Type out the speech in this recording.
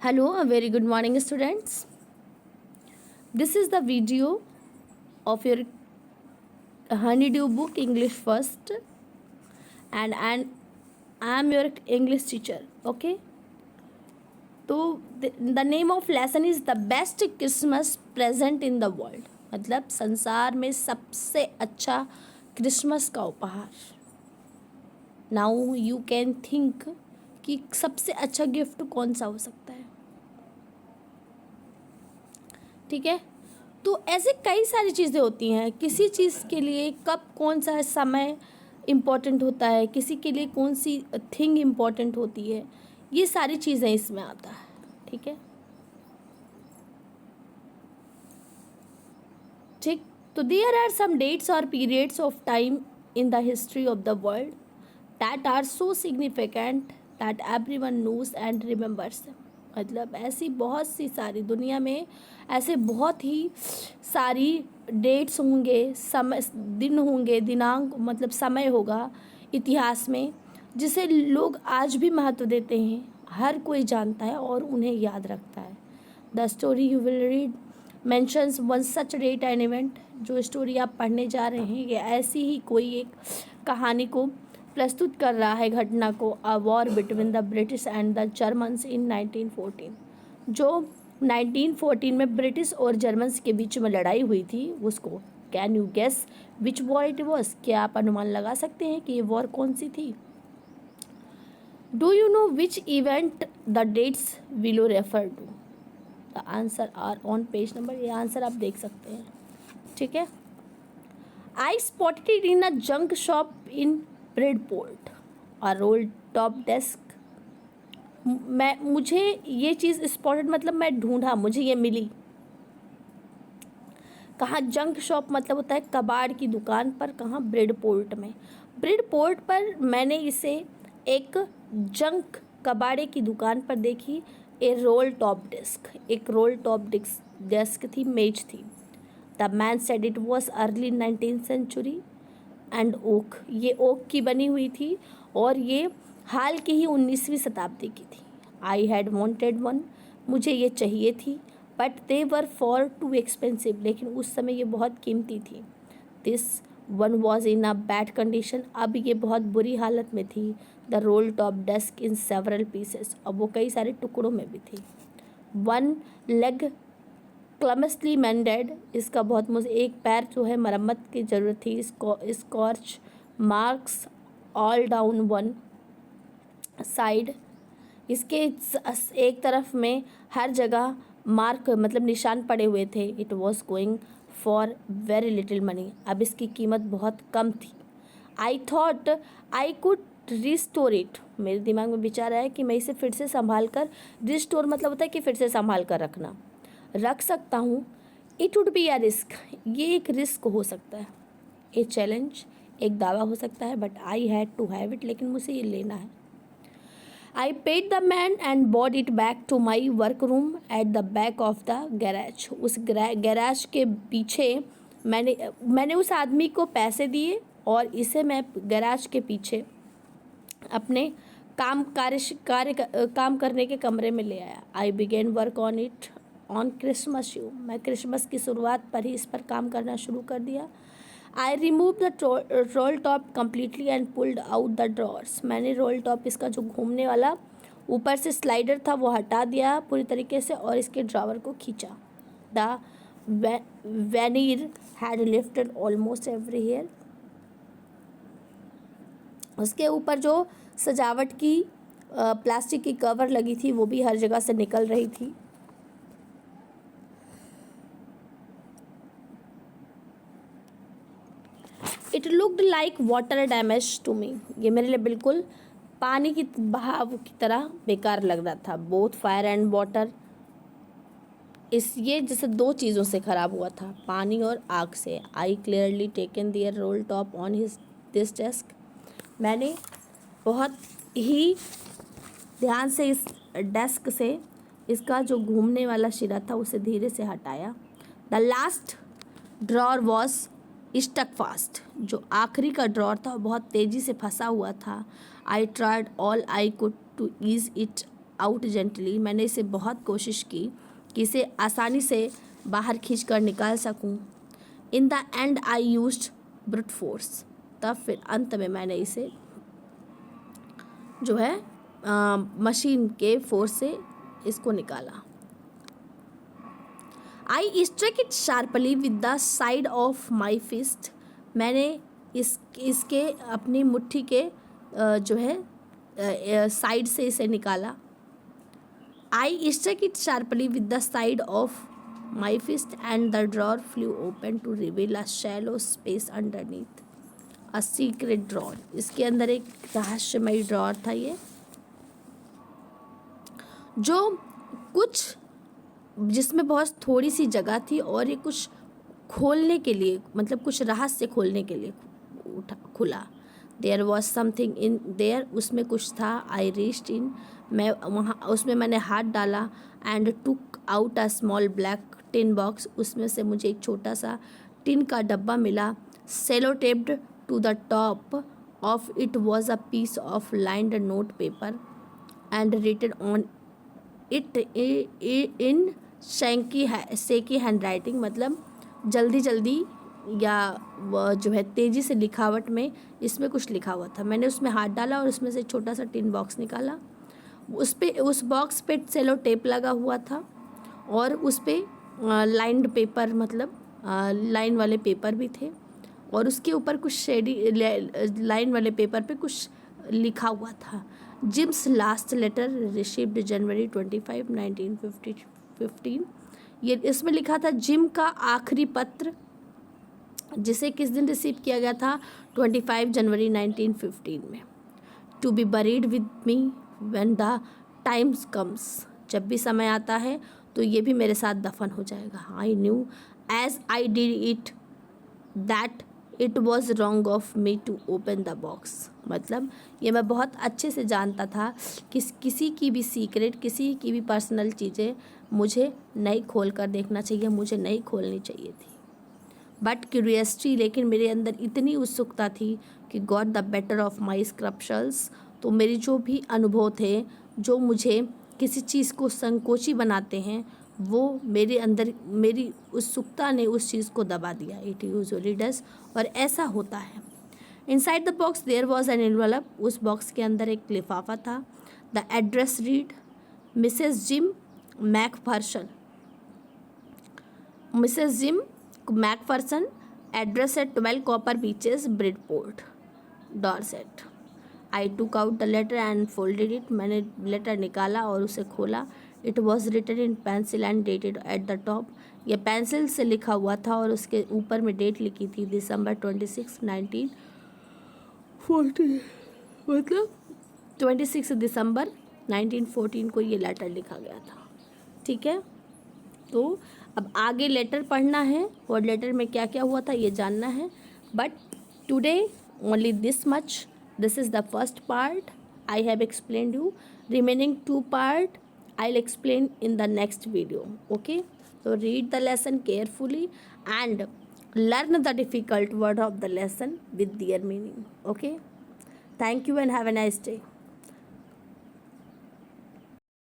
Hello, a very good morning, students. This is the video of your Honeydew book English First, and I am your English teacher. Okay. तो the name of lesson is the best Christmas present in the world. मतलब संसार में सबसे अच्छा Christmas का उपहार. Now you can think कि सबसे अच्छा गिफ्ट कौन सा हो सकता है. ठीक है. तो ऐसे कई सारी चीज़ें होती हैं. किसी चीज़ के लिए कब कौन सा समय इम्पोर्टेंट होता है, किसी के लिए कौन सी थिंग इम्पोर्टेंट होती है, ये सारी चीज़ें इसमें आता है. ठीक है. ठीक. तो देयर आर सम डेट्स और periods of time in the history of the world that are so significant that everyone knows and remembers. मतलब ऐसी बहुत सी सारी दुनिया में ऐसे बहुत ही सारी डेट्स होंगे, समय दिन होंगे, दिनांक मतलब समय होगा इतिहास में जिसे लोग आज भी महत्व देते हैं, हर कोई जानता है और उन्हें याद रखता है. The story you will read mentions one such date and event. जो स्टोरी आप पढ़ने जा रहे हैं ये ऐसी ही कोई एक कहानी को प्रस्तुत कर रहा है, घटना को. A war between the British and the Germans in 1914. जो 1914 में ब्रिटिश और जर्मन्स के बीच में लड़ाई हुई थी उसको. Can you guess which war it was. क्या आप अनुमान लगा सकते हैं कि ये वॉर कौन सी थी. Do you know which event the dates below refer to. The answer are on page number. ये आंसर आप देख सकते हैं. ठीक है. I spotted it in a junk shop in Bridport. A roll top desk. मुझे ये चीज़ स्पॉटेड मतलब मैं ढूंढा, मुझे ये मिली. कहाँ. जंक शॉप मतलब होता है कबाड़ की दुकान पर. कहाँ. ब्रेडपोर्ट में. ब्रेडपोर्ट पर मैंने इसे एक जंक कबाड़े की दुकान पर देखी. A roll top desk. एक रोल टॉप डेस्क थी, मेज थी. The man said it was early 19th century and oak. ये ओक की बनी हुई थी और ये हाल की ही 19वीं शताब्दी की थी. I had wanted one. मुझे ये चाहिए थी. But they were far too expensive. लेकिन उस समय ये बहुत कीमती थी. This one was in a bad condition. अब ये बहुत बुरी हालत में थी. The roll top desk in several pieces. अब वो कई सारे टुकड़ों में भी थी. One leg clumsily mended. इसका बहुत मुझे एक पैर जो है मरम्मत की ज़रूरत थी. Scorch marks all down one side. इसके एक तरफ में हर जगह मार्क मतलब निशान पड़े हुए थे. It was going for very little money. अब इसकी कीमत बहुत कम थी. I thought I could restore it. मेरे दिमाग में विचार आया कि मैं इसे फिर से संभाल कर. रिस्टोर मतलब होता है कि फिर से संभाल कर रखना, रख सकता हूँ. It would be a risk. ये एक रिस्क हो सकता है. ए चैलेंज एक दावा हो सकता है. But I had to have it. लेकिन मुझे ये लेना है. I paid the man and bought it back to my work room at the back of the garage. उस गैराज के पीछे मैंने उस आदमी को पैसे दिए और इसे मैं गैराज के पीछे अपने काम करने के कमरे में ले आया. I began work on it on Christmas you. मैं क्रिसमस की शुरुआत पर ही इस पर काम करना शुरू कर दिया. I remove the roll top completely and pulled out the drawers. मैंने रोल टॉप इसका जो घूमने वाला ऊपर से स्लाइडर था वो हटा दिया पूरी तरीके से और इसके ड्रावर को खींचा. The veneer had lifted almost everywhere. उसके ऊपर जो सजावट की प्लास्टिक की कवर लगी थी वो भी हर जगह से निकल रही थी. It looked like water damage to me. ये मेरे लिए बिल्कुल पानी की बहाव की तरह बेकार लग रहा था. Both fire and water. ये जैसे दो चीज़ों से ख़राब हुआ था, पानी और आग से. I clearly taken their roll top on this desk. मैंने बहुत ही ध्यान से इस डेस्क से इसका जो घूमने वाला सिरा था उसे धीरे से हटाया. The last drawer was stuck fast. जो आखिरी का ड्रॉर था बहुत तेज़ी से फंसा हुआ था. I tried all I could to ease it out gently, मैंने इसे बहुत कोशिश की कि इसे आसानी से बाहर खींच कर निकाल सकूं। In the and I used brute force, तब फिर अंत में मैंने इसे जो है मशीन के फोर्स से इसको निकाला। I struck it sharply with the side of my fist, मैंने इसके अपनी मुट्ठी के जो है साइड से इसे निकाला। I struck it sharply with the side of my fist and the drawer flew open to reveal a shallow space underneath a secret drawer. इसके अंदर एक रहस्यमयी ड्रॉर था ये, जो कुछ जिसमें बहुत थोड़ी सी जगह थी और ये कुछ खोलने के लिए, मतलब कुछ रहस्य खोलने के लिए खुला। There was something in there, उसमें कुछ था। आई रीच्ड इन, मैं वहाँ उसमें मैंने हाथ डाला। And took out a small black tin box, उसमें से मुझे एक छोटा सा टिन का डब्बा मिला। Sellotaped to the top of it was a piece of lined note paper and written on it in shaky handwriting, मतलब जल्दी जल्दी या जो है तेज़ी से लिखावट में इसमें कुछ लिखा हुआ था। मैंने उसमें हाथ डाला और उसमें से छोटा सा टिन बॉक्स निकाला। उस बॉक्स पे सेलो टेप लगा हुआ था और उस पे लाइंड पेपर, मतलब लाइन वाले पेपर भी थे और उसके ऊपर कुछ शेडी लाइन वाले पेपर पे कुछ लिखा हुआ था। जिम्स लास्ट लेटर रिसीव्ड जनवरी 25, 1915। ये इसमें लिखा था जिम का आखिरी पत्र, जिसे किस दिन रिसीव किया गया था? 25 जनवरी 1915 में। To be buried with me when the times comes, जब भी समय आता है तो ये भी मेरे साथ दफन हो जाएगा। I knew as I did it that it was wrong of me to open the box, मतलब ये मैं बहुत अच्छे से जानता था कि किसी की भी सीक्रेट, किसी की भी पर्सनल चीज़ें मुझे नहीं खोल कर देखना चाहिए, मुझे नहीं खोलनी चाहिए थी। बट क्यूरियसिटी, लेकिन मेरे अंदर इतनी उत्सुकता थी कि got the better of my scruples, तो मेरे जो भी अनुभव थे, जो मुझे किसी चीज़ को संकोची बनाते हैं, वो मेरे अंदर, मेरी उत्सुकता ने उस चीज़ को दबा दिया। इट यूजुअली डज, और ऐसा होता है। Inside the box there was an envelope, उस बॉक्स के अंदर एक लिफाफा था। The address read Mrs Jim McPherson, Mrs Jim McPherson, address at 12 Copper Beeches, Bridport, Dorset. I took out the letter and folded it, मैंने letter निकाला और उसे खोला। It was written in pencil and dated at the top, यह pencil से लिखा हुआ था और उसके ऊपर में डेट लिखी थी दिसंबर 26, 1914, मतलब 26 दिसंबर 1914 को ये लेटर लिखा गया था। ठीक है, तो अब आगे लेटर पढ़ना है और लेटर में क्या क्या हुआ था ये जानना है। But today only this much, this is the first part I have explained you, remaining 2 part I'll explain in the next video. Okay, so read the lesson carefully and learn the difficult word of the lesson with their meaning. Okay, thank you and have a nice day.